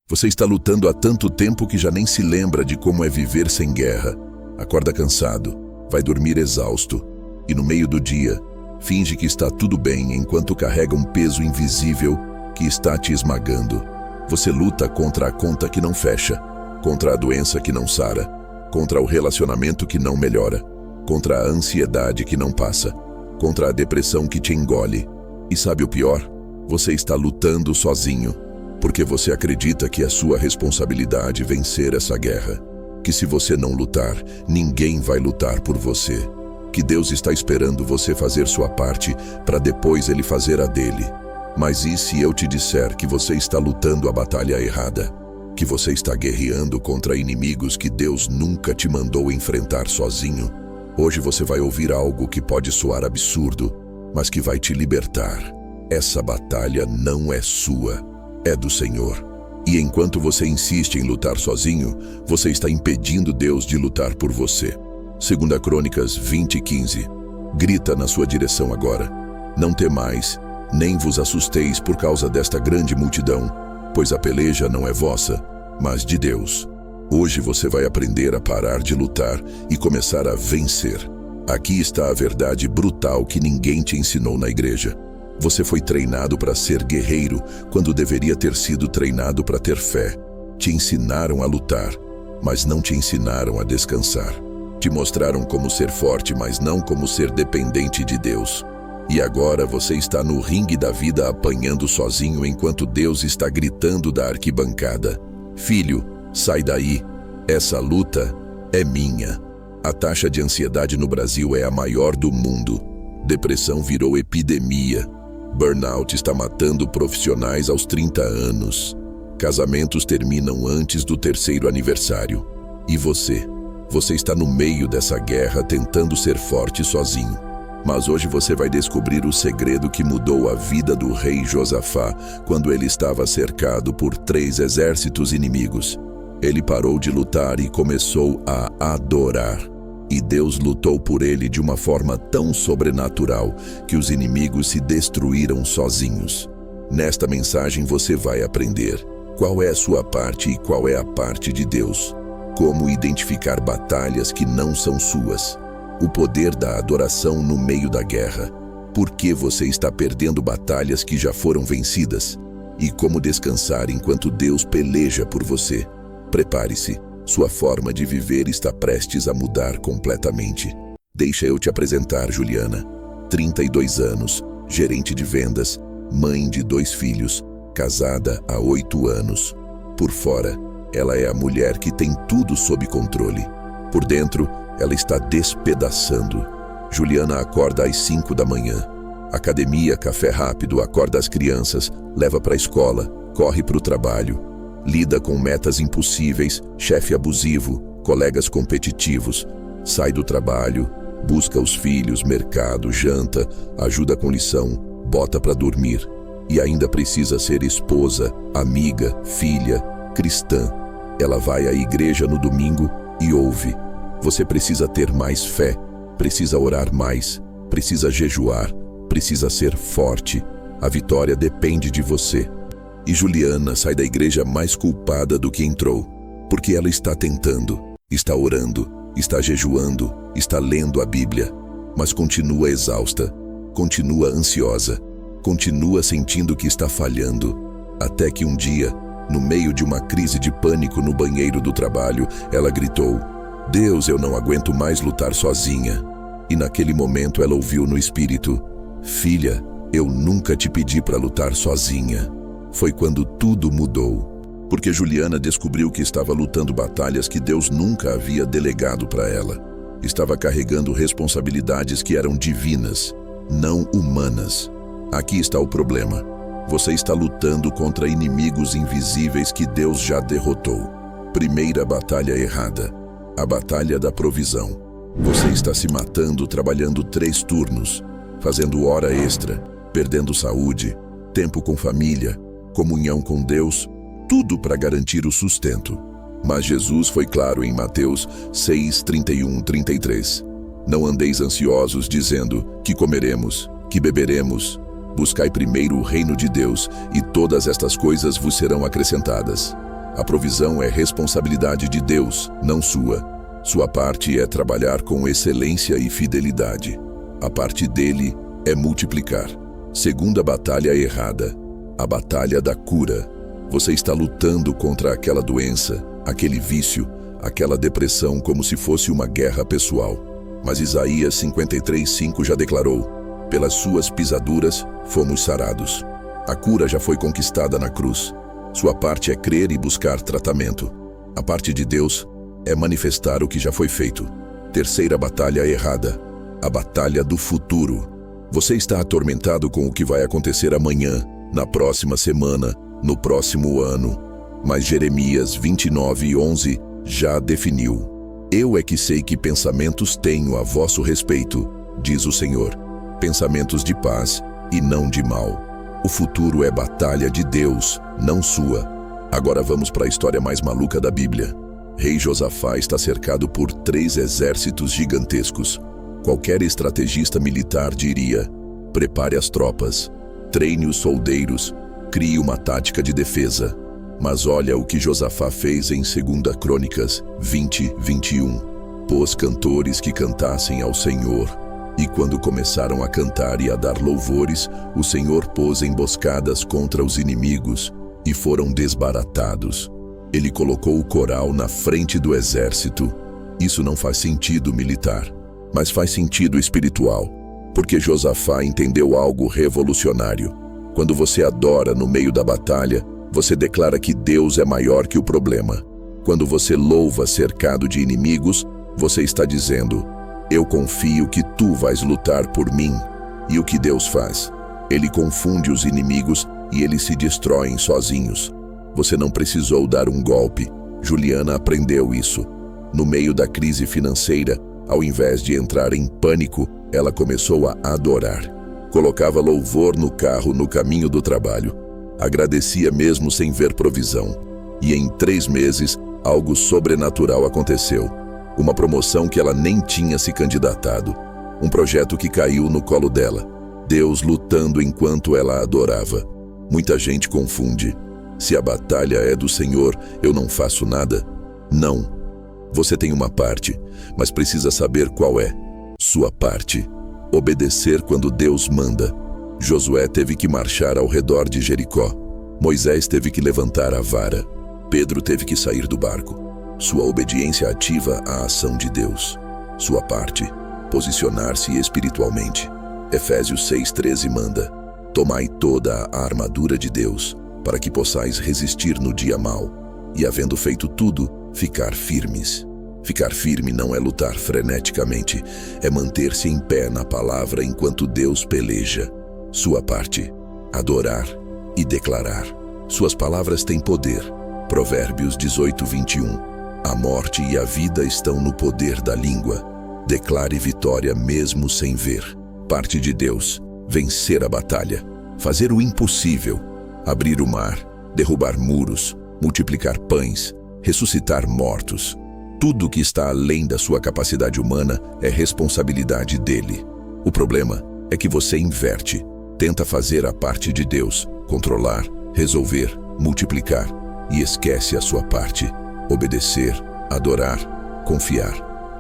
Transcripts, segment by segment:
Você está lutando há tanto tempo que já nem se lembra de como é viver sem guerra. Acorda cansado, vai dormir exausto e no meio do dia, finge que está tudo bem enquanto carrega um peso invisível que está te esmagando. Você luta contra a conta que não fecha, contra a doença que não sara, contra o relacionamento que não melhora, contra a ansiedade que não passa, contra a depressão que te engole. E sabe o pior? Você está lutando sozinho, porque você acredita que é sua responsabilidade vencer essa guerra. Que se você não lutar, ninguém vai lutar por você. Que Deus está esperando você fazer sua parte para depois Ele fazer a dele. Mas e se eu te disser que você está lutando a batalha errada? Que você está guerreando contra inimigos que Deus nunca te mandou enfrentar sozinho? Hoje você vai ouvir algo que pode soar absurdo, mas que vai te libertar. Essa batalha não é sua, é do Senhor. E enquanto você insiste em lutar sozinho, você está impedindo Deus de lutar por você. 2 Crônicas 20:15. Grita na sua direção agora: não temais, nem vos assusteis por causa desta grande multidão, pois a peleja não é vossa, mas de Deus. Hoje você vai aprender a parar de lutar e começar a vencer. Aqui está a verdade brutal que ninguém te ensinou na igreja. Você foi treinado para ser guerreiro quando deveria ter sido treinado para ter fé. Te ensinaram a lutar, mas não te ensinaram a descansar. Te mostraram como ser forte, mas não como ser dependente de Deus. E agora você está no ringue da vida apanhando sozinho enquanto Deus está gritando da arquibancada: filho, sai daí, essa luta é minha. A taxa de ansiedade no Brasil é a maior do mundo. Depressão virou epidemia. Burnout está matando profissionais aos 30 anos. Casamentos terminam antes do 3º aniversário. E você? Você está no meio dessa guerra tentando ser forte sozinho. Mas hoje você vai descobrir o segredo que mudou a vida do rei Josafá quando ele estava cercado por 3 exércitos inimigos. Ele parou de lutar e começou a adorar. E Deus lutou por ele de uma forma tão sobrenatural que os inimigos se destruíram sozinhos. Nesta mensagem você vai aprender qual é a sua parte e qual é a parte de Deus. Como identificar batalhas que não são suas. O poder da adoração no meio da guerra. Por que você está perdendo batalhas que já foram vencidas? E como descansar enquanto Deus peleja por você. Prepare-se, sua forma de viver está prestes a mudar completamente. Deixa eu te apresentar Juliana, 32 anos, gerente de vendas, mãe de 2 filhos, casada há 8 anos. Por fora, ela é a mulher que tem tudo sob controle. Por dentro, ela está despedaçando. Juliana acorda às 5 da manhã. Academia, café rápido, acorda as crianças, leva para a escola, corre para o trabalho. Lida com metas impossíveis, chefe abusivo, colegas competitivos. Sai do trabalho, busca os filhos, mercado, janta, ajuda com lição, bota para dormir. E ainda precisa ser esposa, amiga, filha, cristã. Ela vai à igreja no domingo e ouve: você precisa ter mais fé, precisa orar mais, precisa jejuar, precisa ser forte. A vitória depende de você. E Juliana sai da igreja mais culpada do que entrou, porque ela está tentando, está orando, está jejuando, está lendo a Bíblia, mas continua exausta, continua ansiosa, continua sentindo que está falhando, até que um dia, no meio de uma crise de pânico no banheiro do trabalho, ela gritou: Deus, eu não aguento mais lutar sozinha. E naquele momento ela ouviu no espírito: filha, eu nunca te pedi para lutar sozinha. Foi quando tudo mudou, porque Juliana descobriu que estava lutando batalhas que Deus nunca havia delegado para ela. Estava carregando responsabilidades que eram divinas, não humanas. Aqui está o problema. Você está lutando contra inimigos invisíveis que Deus já derrotou. Primeira batalha errada, a batalha da provisão. Você está se matando trabalhando 3 turnos, fazendo hora extra, perdendo saúde, tempo com família, comunhão com Deus, tudo para garantir o sustento. Mas Jesus foi claro em Mateus 6:31-33. Não andeis ansiosos dizendo: que comeremos, que beberemos. Buscai primeiro o reino de Deus, e todas estas coisas vos serão acrescentadas. A provisão é responsabilidade de Deus, não sua. Sua parte é trabalhar com excelência e fidelidade. A parte dele é multiplicar. Segunda batalha errada, a batalha da cura. Você está lutando contra aquela doença, aquele vício, aquela depressão como se fosse uma guerra pessoal. Mas Isaías 53:5 já declarou: pelas suas pisaduras fomos sarados. A cura já foi conquistada na cruz. Sua parte é crer e buscar tratamento. A parte de Deus é manifestar o que já foi feito. Terceira batalha errada, a batalha do futuro. Você está atormentado com o que vai acontecer amanhã, na próxima semana, no próximo ano. Mas Jeremias 29:11 já definiu: eu é que sei que pensamentos tenho a vosso respeito, diz o Senhor, pensamentos de paz e não de mal. O futuro é batalha de Deus, não sua. Agora vamos para a história mais maluca da Bíblia. Rei Josafá está cercado por 3 exércitos gigantescos. Qualquer estrategista militar diria: prepare as tropas, treine os soldeiros, crie uma tática de defesa. Mas olha o que Josafá fez em 2 Crônicas 20:21. Pôs cantores que cantassem ao Senhor. E quando começaram a cantar e a dar louvores, o Senhor pôs emboscadas contra os inimigos e foram desbaratados. Ele colocou o coral na frente do exército. Isso não faz sentido militar, mas faz sentido espiritual, porque Josafá entendeu algo revolucionário. Quando você adora no meio da batalha, você declara que Deus é maior que o problema. Quando você louva cercado de inimigos, você está dizendo: eu confio que tu vais lutar por mim. E o que Deus faz? Ele confunde os inimigos e eles se destroem sozinhos. Você não precisou dar um golpe. Juliana aprendeu isso. No meio da crise financeira, ao invés de entrar em pânico, ela começou a adorar. Colocava louvor no carro no caminho do trabalho. Agradecia mesmo sem ver provisão. E em 3 meses, algo sobrenatural aconteceu. Uma promoção que ela nem tinha se candidatado. Um projeto que caiu no colo dela. Deus lutando enquanto ela adorava. Muita gente confunde. Se a batalha é do Senhor, eu não faço nada. Não. Você tem uma parte, mas precisa saber qual é. Sua parte. Obedecer quando Deus manda. Josué teve que marchar ao redor de Jericó. Moisés teve que levantar a vara. Pedro teve que sair do barco. Sua obediência ativa a ação de Deus. Sua parte, posicionar-se espiritualmente. Efésios 6:13 manda: tomai toda a armadura de Deus, para que possais resistir no dia mau, e havendo feito tudo, ficar firmes. Ficar firme não é lutar freneticamente, é manter-se em pé na palavra enquanto Deus peleja. Sua parte, adorar e declarar. Suas palavras têm poder. Provérbios 18:21. A morte e a vida estão no poder da língua. Declare vitória mesmo sem ver. Parte de Deus, vencer a batalha, fazer o impossível, abrir o mar, derrubar muros, multiplicar pães, ressuscitar mortos. Tudo que está além da sua capacidade humana é responsabilidade dele. O problema é que você inverte, tenta fazer a parte de Deus, controlar, resolver, multiplicar, e esquece a sua parte. Obedecer, adorar, confiar.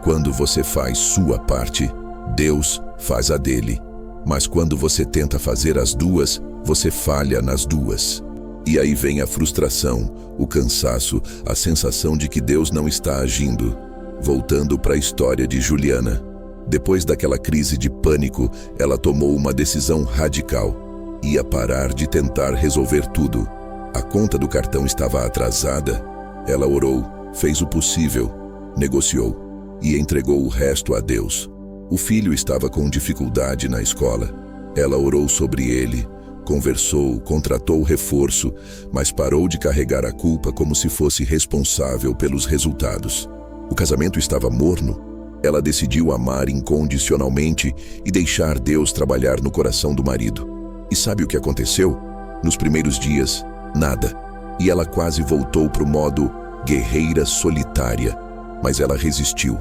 Quando você faz sua parte, Deus faz a dele. Mas quando você tenta fazer as duas, você falha nas duas. E aí vem a frustração, o cansaço, a sensação de que Deus não está agindo. Voltando para a história de Juliana. Depois daquela crise de pânico, ela tomou uma decisão radical. Ia parar de tentar resolver tudo. A conta do cartão estava atrasada. Ela orou, fez o possível, negociou e entregou o resto a Deus. O filho estava com dificuldade na escola. Ela orou sobre ele, conversou, contratou reforço, mas parou de carregar a culpa como se fosse responsável pelos resultados. O casamento estava morno. Ela decidiu amar incondicionalmente e deixar Deus trabalhar no coração do marido. E sabe o que aconteceu? Nos primeiros dias, nada. E ela quase voltou para o modo guerreira solitária. Mas ela resistiu,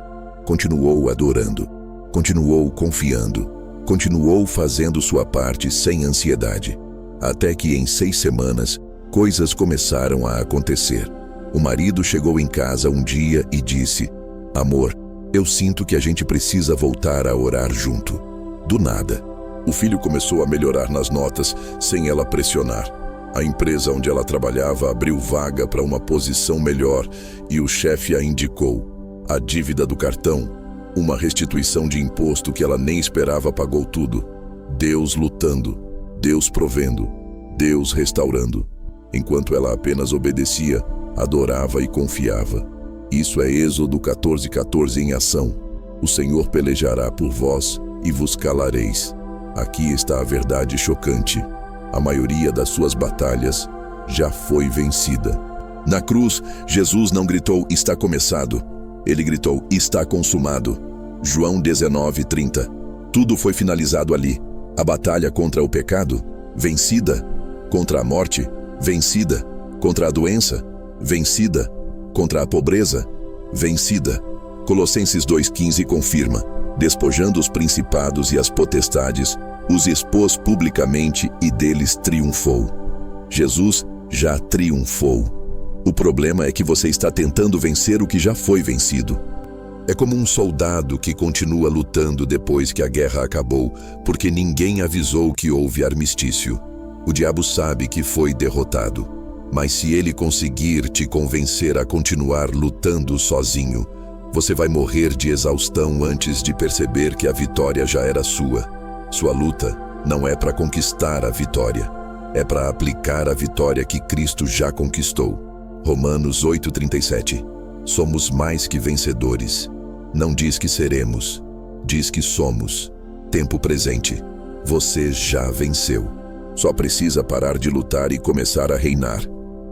continuou adorando, continuou confiando, continuou fazendo sua parte sem ansiedade. Até que em 6 semanas, coisas começaram a acontecer. O marido chegou em casa um dia e disse: "Amor, eu sinto que a gente precisa voltar a orar junto." Do nada, o filho começou a melhorar nas notas sem ela pressionar. A empresa onde ela trabalhava abriu vaga para uma posição melhor e o chefe a indicou. A dívida do cartão, uma restituição de imposto que ela nem esperava, pagou tudo. Deus lutando, Deus provendo, Deus restaurando. Enquanto ela apenas obedecia, adorava e confiava. Isso é Êxodo 14:14 em ação. O Senhor pelejará por vós e vos calareis. Aqui está a verdade chocante. A maioria das suas batalhas já foi vencida. Na cruz, Jesus não gritou: "Está começado." Ele gritou: "Está consumado." João 19:30. Tudo foi finalizado ali. A batalha contra o pecado, vencida. Contra a morte, vencida. Contra a doença, vencida. Contra a pobreza, vencida. Colossenses 2:15 confirma: despojando os principados e as potestades, os expôs publicamente e deles triunfou. Jesus já triunfou. O problema é que você está tentando vencer o que já foi vencido. É como um soldado que continua lutando depois que a guerra acabou, porque ninguém avisou que houve armistício. O diabo sabe que foi derrotado, mas se ele conseguir te convencer a continuar lutando sozinho, você vai morrer de exaustão antes de perceber que a vitória já era sua. Sua luta não é para conquistar a vitória, é para aplicar a vitória que Cristo já conquistou. Romanos 8:37. Somos mais que vencedores. Não diz que seremos, diz que somos. Tempo presente. Você já venceu. Só precisa parar de lutar e começar a reinar.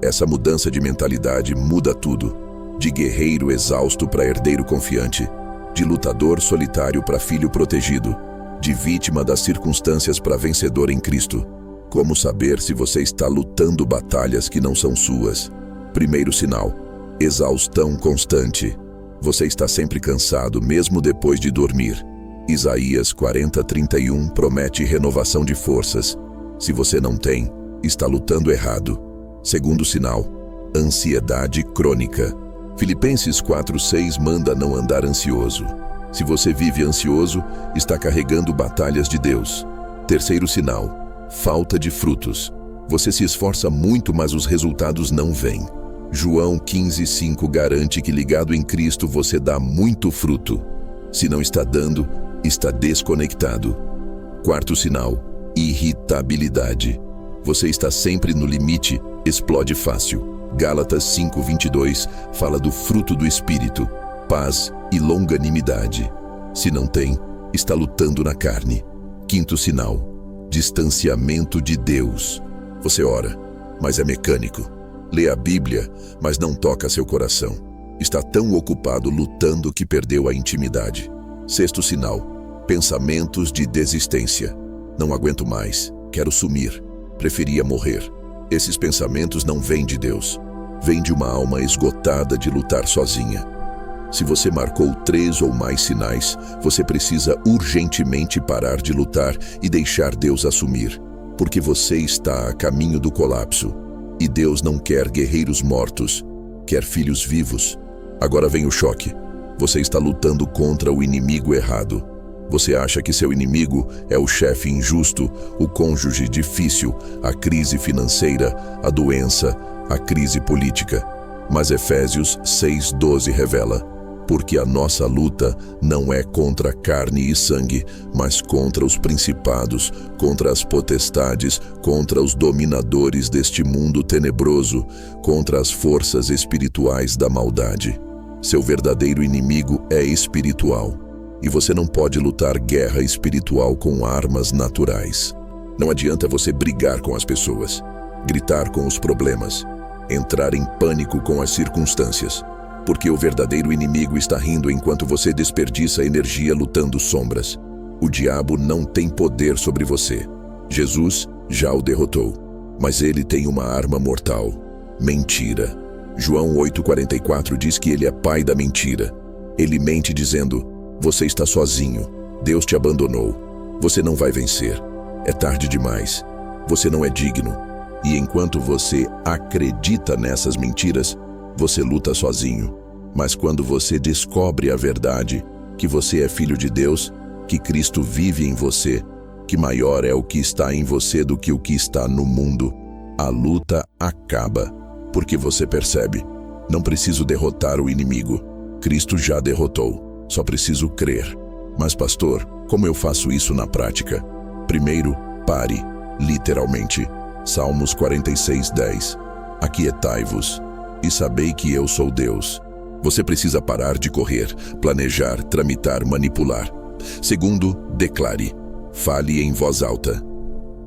Essa mudança de mentalidade muda tudo. De guerreiro exausto para herdeiro confiante. De lutador solitário para filho protegido. De vítima das circunstâncias para vencedor em Cristo. Como saber se você está lutando batalhas que não são suas? Primeiro sinal: exaustão constante. Você está sempre cansado, mesmo depois de dormir. Isaías 40:31 promete renovação de forças. Se você não tem, está lutando errado. Segundo sinal: ansiedade crônica. Filipenses 4:6 manda não andar ansioso. Se você vive ansioso, está carregando batalhas de Deus. Terceiro sinal: falta de frutos. Você se esforça muito, mas os resultados não vêm. João 15:5 garante que ligado em Cristo você dá muito fruto. Se não está dando, está desconectado. Quarto sinal: irritabilidade. Você está sempre no limite, explode fácil. Gálatas 5:22 fala do fruto do Espírito: paz e longanimidade. Se não tem, está lutando na carne. Quinto sinal: distanciamento de Deus. Você ora, mas é mecânico. Lê a Bíblia, mas não toca seu coração. Está tão ocupado lutando que perdeu a intimidade. Sexto sinal: pensamentos de desistência. Não aguento mais, quero sumir, preferia morrer. Esses pensamentos não vêm de Deus. Vêm de uma alma esgotada de lutar sozinha. Se você marcou 3 ou mais sinais, você precisa urgentemente parar de lutar e deixar Deus assumir, porque você está a caminho do colapso. E Deus não quer guerreiros mortos, quer filhos vivos. Agora vem o choque. Você está lutando contra o inimigo errado. Você acha que seu inimigo é o chefe injusto, o cônjuge difícil, a crise financeira, a doença, a crise política. Mas Efésios 6:12 revela: porque a nossa luta não é contra carne e sangue, mas contra os principados, contra as potestades, contra os dominadores deste mundo tenebroso, contra as forças espirituais da maldade. Seu verdadeiro inimigo é espiritual. E você não pode lutar guerra espiritual com armas naturais. Não adianta você brigar com as pessoas, gritar com os problemas, entrar em pânico com as circunstâncias, porque o verdadeiro inimigo está rindo enquanto você desperdiça energia lutando sombras. O diabo não tem poder sobre você. Jesus já o derrotou, mas ele tem uma arma mortal: mentira. João 8:44 diz que ele é pai da mentira. Ele mente dizendo: você está sozinho, Deus te abandonou, você não vai vencer, é tarde demais, você não é digno. E enquanto você acredita nessas mentiras, você luta sozinho. Mas quando você descobre a verdade, que você é filho de Deus, que Cristo vive em você, que maior é o que está em você do que o que está no mundo, a luta acaba, porque você percebe: não preciso derrotar o inimigo, Cristo já derrotou, só preciso crer. Mas pastor, como eu faço isso na prática? Primeiro, pare, literalmente. Salmos 46:10. Aquietai-vos e sabei que eu sou Deus. Você precisa parar de correr, planejar, tramitar, manipular. Segundo, declare. Fale em voz alta.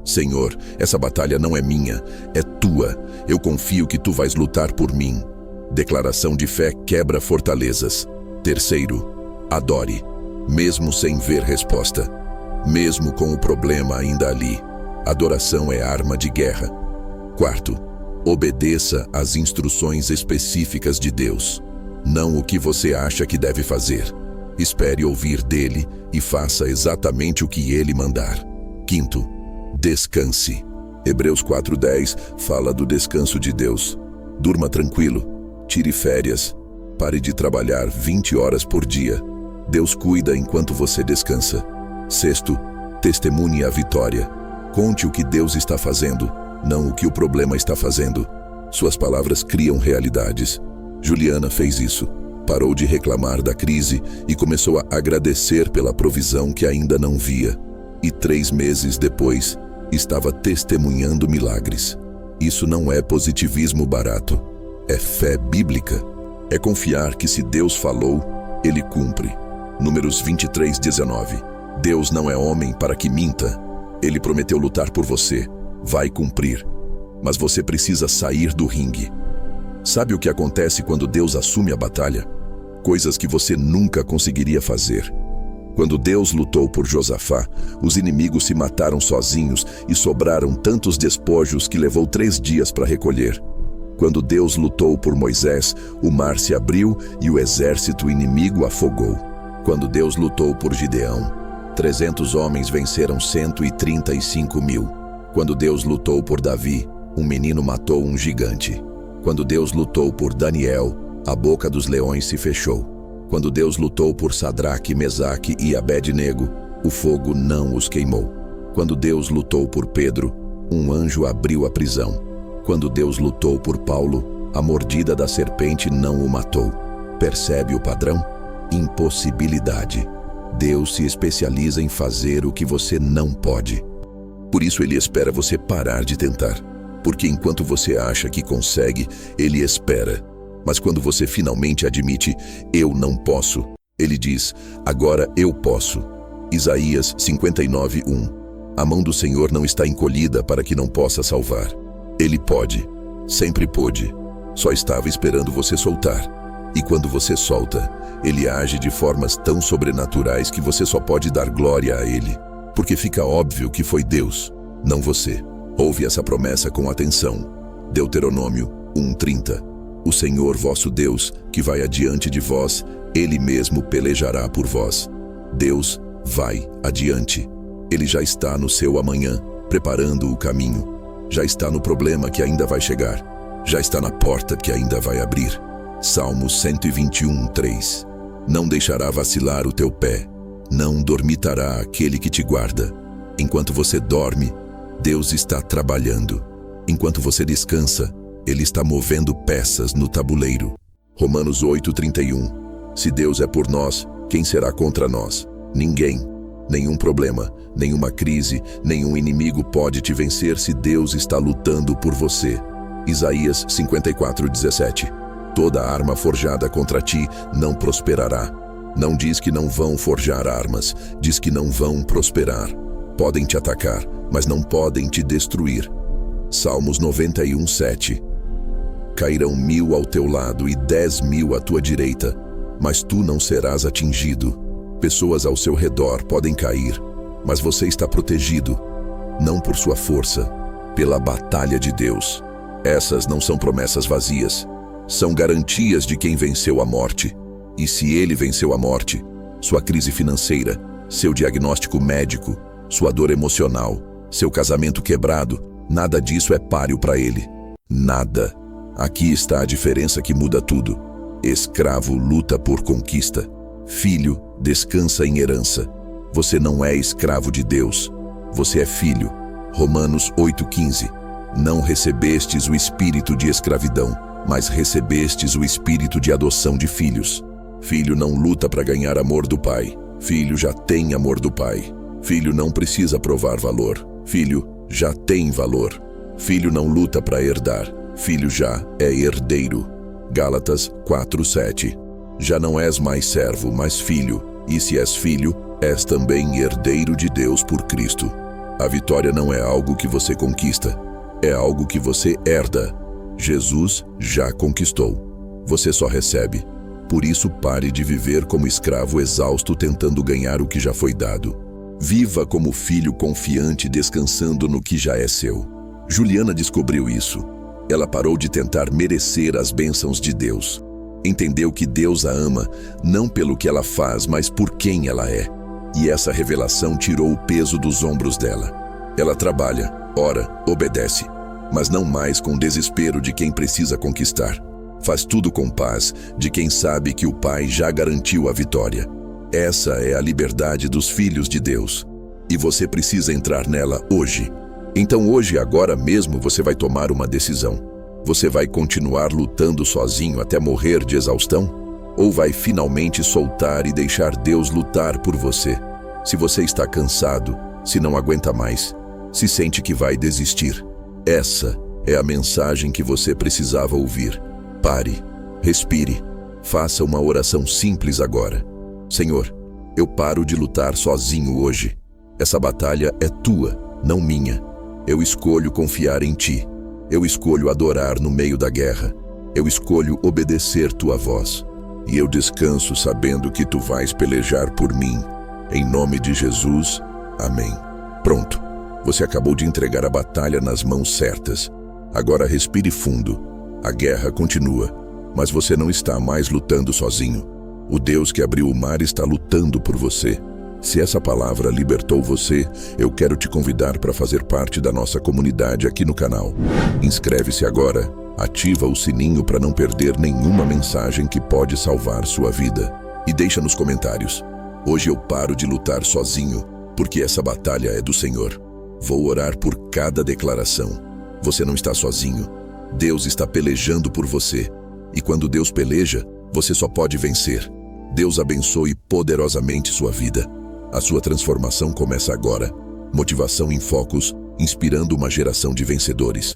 Senhor, essa batalha não é minha, é tua. Eu confio que tu vais lutar por mim. Declaração de fé quebra fortalezas. Terceiro, adore, mesmo sem ver resposta. Mesmo com o problema ainda ali. Adoração é arma de guerra. Quarto, obedeça às instruções específicas de Deus. Não o que você acha que deve fazer. Espere ouvir dele e faça exatamente o que ele mandar. Quinto, descanse. Hebreus 4:10 fala do descanso de Deus. Durma tranquilo, tire férias, pare de trabalhar 20 horas por dia. Deus cuida enquanto você descansa. Sexto, testemunhe a vitória. Conte o que Deus está fazendo, não o que o problema está fazendo. Suas palavras criam realidades. Juliana fez isso. Parou de reclamar da crise e começou a agradecer pela provisão que ainda não via. E 3 meses depois, estava testemunhando milagres. Isso não é positivismo barato. É fé bíblica. É confiar que se Deus falou, ele cumpre. Números 23:19. Deus não é homem para que minta. Ele prometeu lutar por você. Vai cumprir. Mas você precisa sair do ringue. Sabe o que acontece quando Deus assume a batalha? Coisas que você nunca conseguiria fazer. Quando Deus lutou por Josafá, os inimigos se mataram sozinhos e sobraram tantos despojos que levou 3 dias para recolher. Quando Deus lutou por Moisés, o mar se abriu e o exército inimigo afogou. Quando Deus lutou por Gideão, 300 homens venceram 135.000. Quando Deus lutou por Davi, um menino matou um gigante. Quando Deus lutou por Daniel, a boca dos leões se fechou. Quando Deus lutou por Sadraque, Mesaque e Abed-nego, o fogo não os queimou. Quando Deus lutou por Pedro, um anjo abriu a prisão. Quando Deus lutou por Paulo, a mordida da serpente não o matou. Percebe o padrão? Impossibilidade. Deus se especializa em fazer o que você não pode. Por isso ele espera você parar de tentar. Porque enquanto você acha que consegue, ele espera. Mas quando você finalmente admite, eu não posso, ele diz, agora eu posso. Isaías 59:1. A mão do Senhor não está encolhida para que não possa salvar. Ele pode, sempre pôde, só estava esperando você soltar. E quando você solta, ele age de formas tão sobrenaturais que você só pode dar glória a ele. Porque fica óbvio que foi Deus, não você. Ouve essa promessa com atenção. Deuteronômio 1:30. O Senhor vosso Deus, que vai adiante de vós, ele mesmo pelejará por vós. Deus vai adiante. Ele já está no seu amanhã, preparando o caminho. Já está no problema que ainda vai chegar. Já está na porta que ainda vai abrir. Salmos 121:3. Não deixará vacilar o teu pé. Não dormitará aquele que te guarda. Enquanto você dorme, Deus está trabalhando. Enquanto você descansa, ele está movendo peças no tabuleiro. Romanos 8:31. Se Deus é por nós, quem será contra nós? Ninguém. Nenhum problema, nenhuma crise, nenhum inimigo pode te vencer se Deus está lutando por você. Isaías 54:17. Toda arma forjada contra ti não prosperará. Não diz que não vão forjar armas, diz que não vão prosperar. Podem te atacar, mas não podem te destruir. Salmos 91:7. Cairão 1000 ao teu lado e 10.000 à tua direita, mas tu não serás atingido. Pessoas ao seu redor podem cair, mas você está protegido, não por sua força, pela batalha de Deus. Essas não são promessas vazias, são garantias de quem venceu a morte. E se ele venceu a morte, sua crise financeira, seu diagnóstico médico, sua dor emocional, seu casamento quebrado, nada disso é páreo para ele. Nada. Aqui está a diferença que muda tudo. Escravo luta por conquista. Filho descansa em herança. Você não é escravo de Deus. Você é filho. Romanos 8,15. Não recebestes o espírito de escravidão, mas recebestes o espírito de adoção de filhos. Filho não luta para ganhar amor do pai. Filho já tem amor do pai. Filho não precisa provar valor. Filho já tem valor. Filho não luta para herdar. Filho já é herdeiro. Gálatas 4,7. Já não és mais servo, mas filho. E se és filho, és também herdeiro de Deus por Cristo. A vitória não é algo que você conquista. É algo que você herda. Jesus já conquistou. Você só recebe. Por isso, pare de viver como escravo exausto tentando ganhar o que já foi dado. Viva como filho confiante descansando no que já é seu. Juliana descobriu isso. Ela parou de tentar merecer as bênçãos de Deus. Entendeu que Deus a ama, não pelo que ela faz, mas por quem ela é. E essa revelação tirou o peso dos ombros dela. Ela trabalha, ora, obedece, mas não mais com desespero de quem precisa conquistar. Faz tudo com paz, de quem sabe que o Pai já garantiu a vitória. Essa é a liberdade dos filhos de Deus. E você precisa entrar nela hoje. Então hoje, agora mesmo, você vai tomar uma decisão. Você vai continuar lutando sozinho até morrer de exaustão? Ou vai finalmente soltar e deixar Deus lutar por você? Se você está cansado, se não aguenta mais, se sente que vai desistir, essa é a mensagem que você precisava ouvir. Pare, respire, faça uma oração simples agora. Senhor, eu paro de lutar sozinho hoje. Essa batalha é tua, não minha. Eu escolho confiar em ti. Eu escolho adorar no meio da guerra. Eu escolho obedecer tua voz. E eu descanso sabendo que tu vais pelejar por mim. Em nome de Jesus, amém. Pronto, você acabou de entregar a batalha nas mãos certas. Agora respire fundo. A guerra continua, mas você não está mais lutando sozinho. O Deus que abriu o mar está lutando por você. Se essa palavra libertou você, eu quero te convidar para fazer parte da nossa comunidade aqui no canal. Inscreve-se agora, ativa o sininho para não perder nenhuma mensagem que pode salvar sua vida. E deixa nos comentários: hoje eu paro de lutar sozinho, porque essa batalha é do Senhor. Vou orar por cada declaração. Você não está sozinho. Deus está pelejando por você. E quando Deus peleja, você só pode vencer. Deus abençoe poderosamente sua vida. A sua transformação começa agora. Motivação em Focus, inspirando uma geração de vencedores.